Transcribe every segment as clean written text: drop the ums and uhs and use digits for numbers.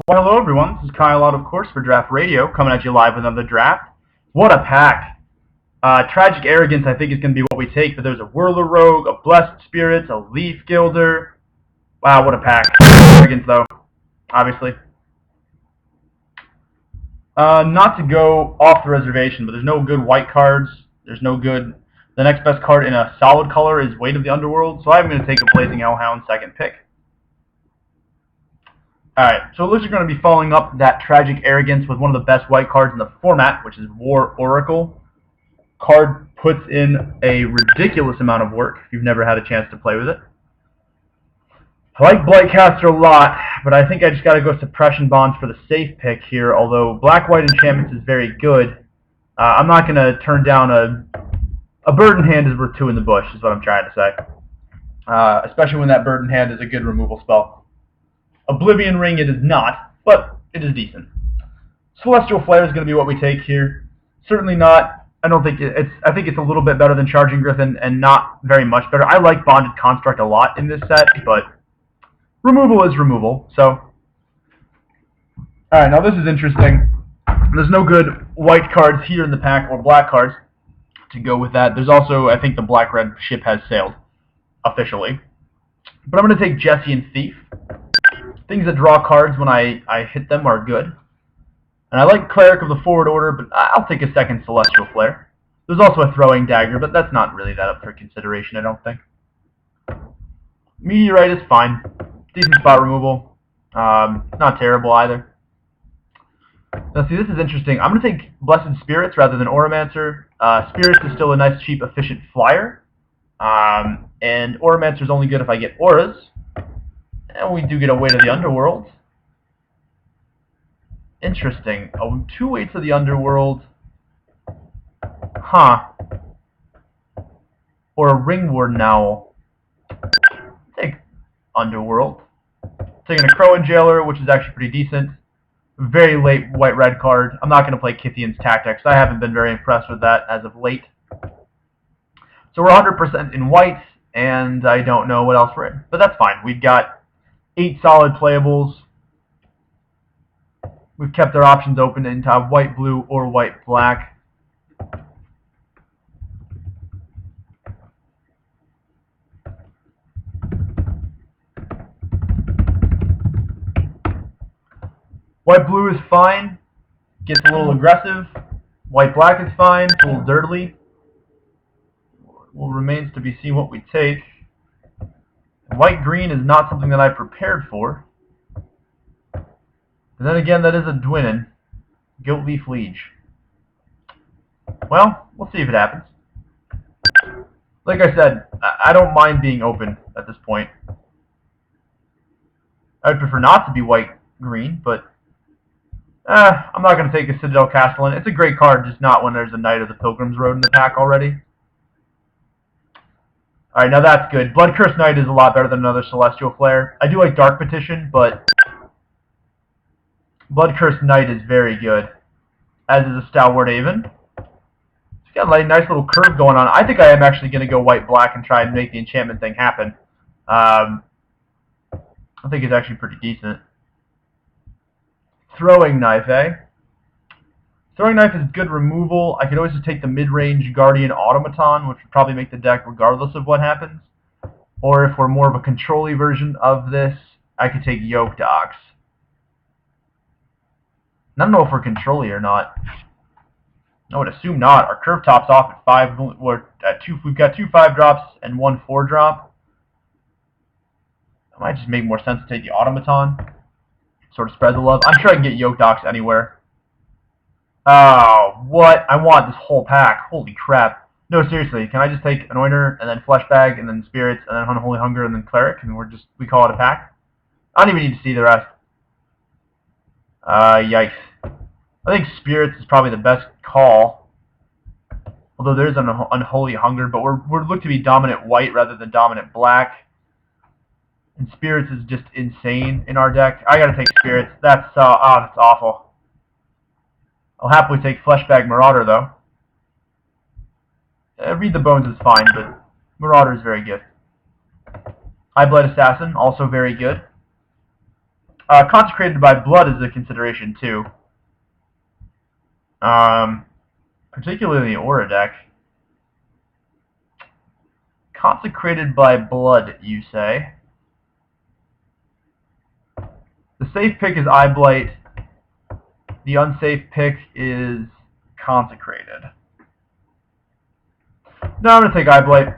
Well, hello everyone, this is Kyle out of course for Draft Radio, coming at you live with another draft. What a pack! Tragic Arrogance I think is going to be what we take, but there's a Whirler Rogue, a Blessed Spirits, a Leaf Gilder. Wow, what a pack. Arrogance though, obviously. Not to go off the reservation, but there's no good white cards. There's no good... The next best card in a solid color is Weight of the Underworld, so I'm going to take a Blazing Hellhound second pick. Alright, so it looks like we're going to be following up that Tragic Arrogance with one of the best white cards in the format, which is War Oracle. Card puts in a ridiculous amount of work if you've never had a chance to play with it. I like Blightcaster a lot, but I think I just got to go Suppression Bonds for the safe pick here, although Black-White Enchantments is very good. I'm not going to turn down a Bird in Hand is worth 2 in the bush, is what I'm trying to say. Especially when that Bird in Hand is a good removal spell. Oblivion Ring it is not, but it is decent. Celestial Flare is going to be what we take here. Certainly not. I don't think I think it's a little bit better than Charging Griffin, and not very much better. I like Bonded Construct a lot in this set, but removal is removal. So, all right, now this is interesting. There's no good white cards here in the pack or black cards to go with that. There's also, I think, the black-red ship has sailed officially, but I'm going to take Jesse and Thief. Things that draw cards when I hit them are good. And I like Cleric of the Forward Order, but I'll take a second Celestial Flare. There's also a Throwing Dagger, but that's not really that up for consideration, I don't think. Meteorite is fine. Decent spot removal. Not terrible either. Now see, this is interesting. I'm going to take Blessed Spirits rather than Auramancer. Spirits is still a nice, cheap, efficient flyer. And Auramancer is only good if I get auras. And we do get a Weight of the Underworld. Interesting. Oh, 2 Weights of the Underworld. Huh. Or a Ring Warden Owl. Take Underworld. Taking a Crow and Jailer, which is actually pretty decent. Very late white-red card. I'm not going to play Kithian's Tactics. I haven't been very impressed with that as of late. So we're 100% in white, and I don't know what else we're in. But that's fine. We've got 8 solid playables. We've kept our options open into white, blue, or white, black. White, blue is fine. Gets a little aggressive. White, black is fine. It's a little dirtily. Well, remains to be seen what we take. White, green is not something that I prepared for. And then again, that is a Dwynnin. Guiltleaf Liege. Well, we'll see if it happens. Like I said, I don't mind being open at this point. I would prefer not to be white-green, but I'm not going to take a Citadel Castellan. It's a great card, just not when there's a Knight of the Pilgrim's Road in the pack already. Alright, now that's good. Bloodcurse Knight is a lot better than another Celestial Flare. I do like Dark Petition, but Bloodcurse Knight is very good, as is a Stalwart Haven. It's got a nice little curve going on. I think I am actually going to go white-black and try and make the enchantment thing happen. I think it's actually pretty decent. Throwing Knife, eh? Throwing Knife is good removal. I could always just take the mid-range Guardian Automaton, which would probably make the deck regardless of what happens. Or if we're more of a control-y version of this, I could take Yoked Ox. I don't know if we're control-y or not. I would assume not. Our curve top's off at 5. We've got 2 5-drops and 1 4-drop. It might just make more sense to take the Automaton. Sort of spread the love. I'm sure I can get Yoked Ox anywhere. Oh, what? I want this whole pack. Holy crap. No, seriously. Can I just take Anointer, and then Flesh Bag, and then Spirits, and then Unholy Hunger, and then Cleric, and we call it a pack? I don't even need to see the rest. Yikes. I think Spirits is probably the best call. Although there's an Unholy Hunger, but we're looked to be dominant white rather than dominant black. And Spirits is just insane in our deck. I gotta take Spirits. That's awful. I'll happily take Fleshbag Marauder, though. Read the Bones is fine, but Marauder is very good. Eyeblight Assassin, also very good. Consecrated by Blood is a consideration too. Particularly the Aura deck. Consecrated by Blood, you say? The safe pick is Eye Blight. The unsafe pick is Consecrated. No, I'm going to take Eye Blight.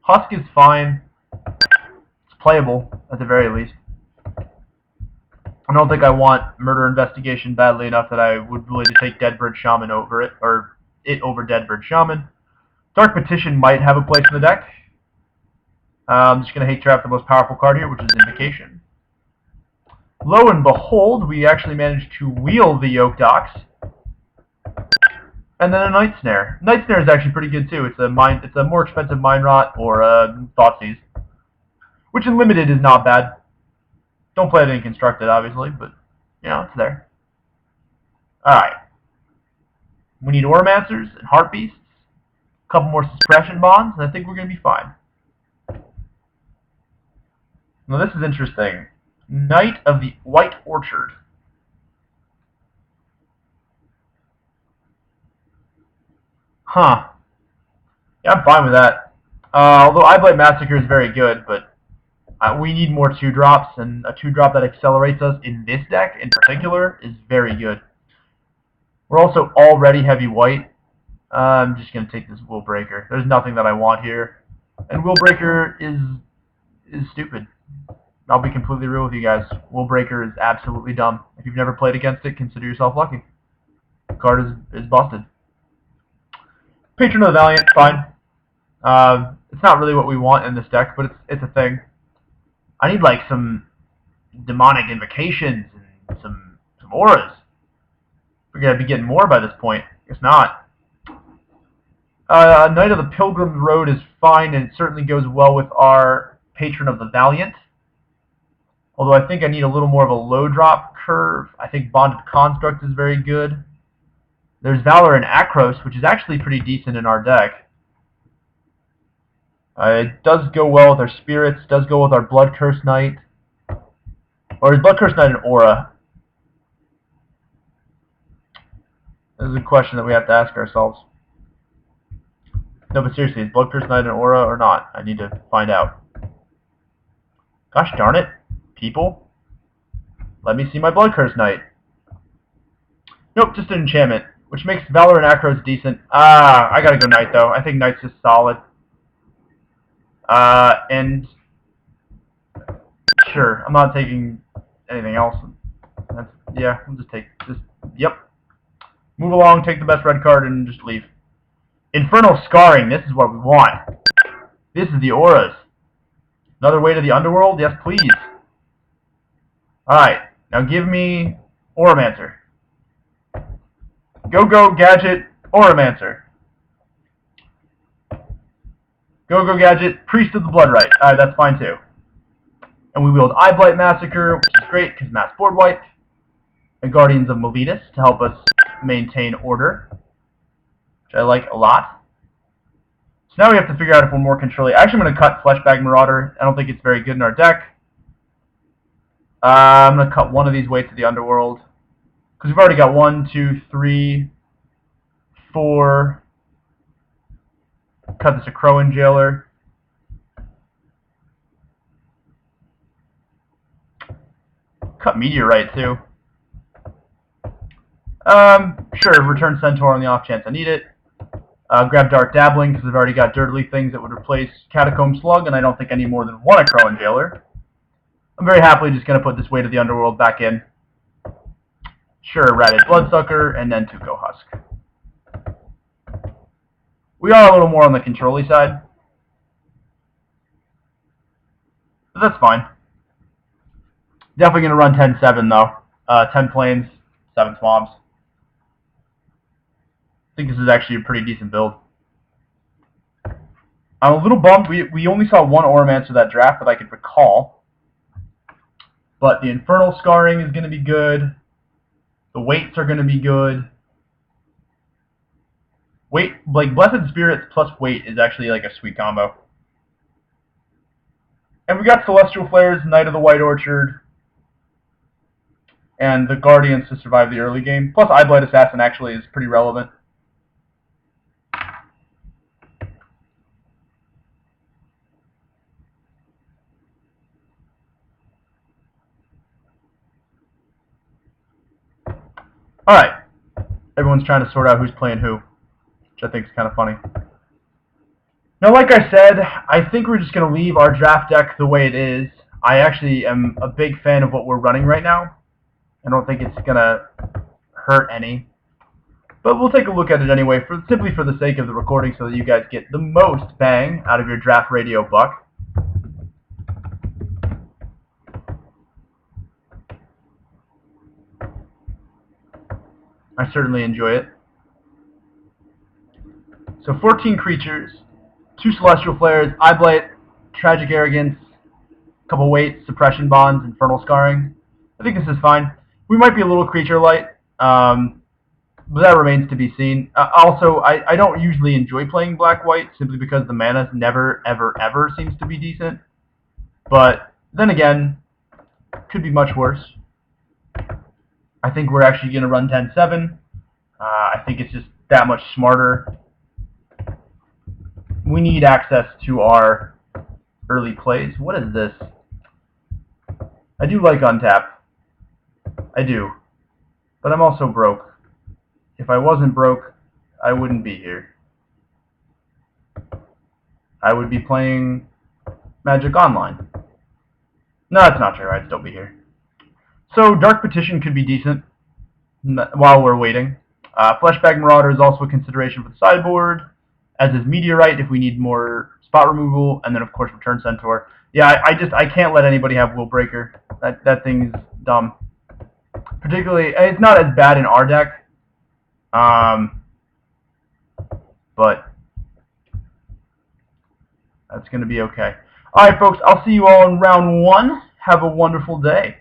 Husk is fine. It's playable, at the very least. I don't think I want Murder Investigation badly enough that I would really take Deadbird Shaman over it, or it over Deadbird Shaman. Dark Petition might have a place in the deck. I'm just going to hate trap the most powerful card here, which is Invocation. Lo and behold, we actually managed to wheel the Yoke Docks. And then a Night Snare. Night Snare is actually pretty good too. It's a more expensive Mind Rot or Thoughtseize, which in limited is not bad. Don't play it in constructed, obviously, but you know it's there. All right. We need Auramancers and Heart Beasts, a couple more Suppression Bonds, and I think we're gonna be fine. Now this is interesting. Knight of the White Orchard. Huh. Yeah, I'm fine with that. Although Eye Blight Massacre is very good, but we need more 2-drops, and a 2-drop that accelerates us in this deck in particular is very good. We're also already heavy white. I'm just going to take this Will Breaker. There's nothing that I want here. And Will Breaker is stupid. I'll be completely real with you guys. Will Breaker is absolutely dumb. If you've never played against it, consider yourself lucky. The card is busted. Patron of the Valiant, fine. It's not really what we want in this deck, but it's a thing. I need like some demonic invocations and some auras. We're gonna be getting more by this point. Guess not. Knight of the Pilgrim's Road is fine, and it certainly goes well with our Patron of the Valiant. Although I think I need a little more of a low drop curve. I think Bonded Construct is very good. There's Valor and Akros, which is actually pretty decent in our deck. It does go well with our Spirits, does go with our Blood Curse Knight. Or is Blood Curse Knight an Aura? This is a question that we have to ask ourselves. No, but seriously, is Blood Curse Knight an Aura or not? I need to find out. Gosh darn it, people. Let me see my Blood Curse Knight. Nope, just an enchantment, which makes Valor and Akros decent. I gotta go Knight, though. I think Knight's just solid. And sure, I'm not taking anything else. Yeah, I'll just take this. Yep. Move along, take the best red card, and just leave. Infernal Scarring, this is what we want. This is the Auras. Another way to the Underworld? Yes, please. Alright, now give me Auramancer. Go, Gadget, Auramancer. Go, Gadget, Priest of the Bloodright. Alright, that's fine too. And we wield Eye Blight Massacre, which is great because mass board wipe. And Guardians of Meletus to help us maintain order, which I like a lot. So now we have to figure out if we're more controlling. Actually, I'm going to cut Fleshbag Marauder. I don't think it's very good in our deck. I'm going to cut one of these weights to the Underworld. Because we've already got 1, 2, 3, 4. Cut this to Crowan Jailer. Cut Meteorite too. Sure, return Centaur on the off chance I need it. Grab Dark Dabbling because I've already got dirtly things that would replace Catacomb Slug, and I don't think I need more than one Crowan Jailer. I'm very happily just going to put this Weight of the Underworld back in. Sure, Rabid Bloodsucker, and then Tuco Husk. We are a little more on the control-y side. But that's fine. Definitely going to run 10-7 though. 10 planes, 7 swamps. I think this is actually a pretty decent build. I'm a little bummed. We only saw one Auramancer that draft that I could recall. But the Infernal Scarring is going to be good. The weights are going to be good. Weight, like Blessed Spirits plus weight is actually like a sweet combo. And we got Celestial Flares, Knight of the White Orchard, and the Guardians to survive the early game. Plus, Eyeblight Assassin actually is pretty relevant. Alright. Everyone's trying to sort out who's playing who, which I think is kind of funny. Now, like I said, I think we're just going to leave our draft deck the way it is. I actually am a big fan of what we're running right now. I don't think it's going to hurt any. But we'll take a look at it anyway, simply for the sake of the recording, so that you guys get the most bang out of your draft radio buck. I certainly enjoy it. So 14 creatures, 2 Celestial Flares, Eyeblight, Tragic Arrogance, a couple weights, Suppression Bonds, Infernal Scarring. I think this is fine. We might be a little creature light, but that remains to be seen. Also, I don't usually enjoy playing black-white, simply because the mana never, ever, ever seems to be decent. But then again, could be much worse. I think we're actually going to run 10-7. I think it's just that much smarter. We need access to our early plays. What is this? I do like untap. I do. But I'm also broke. If I wasn't broke, I wouldn't be here. I would be playing Magic Online. No, that's not true. I'd still be here. So Dark Petition could be decent while we're waiting. Fleshbag Marauder is also a consideration for the sideboard, as is Meteorite if we need more spot removal, and then of course Return Centaur. Yeah, I can't let anybody have Will Breaker. That thing's dumb. Particularly, it's not as bad in our deck, but that's going to be okay. All right, folks, I'll see you all in round 1. Have a wonderful day.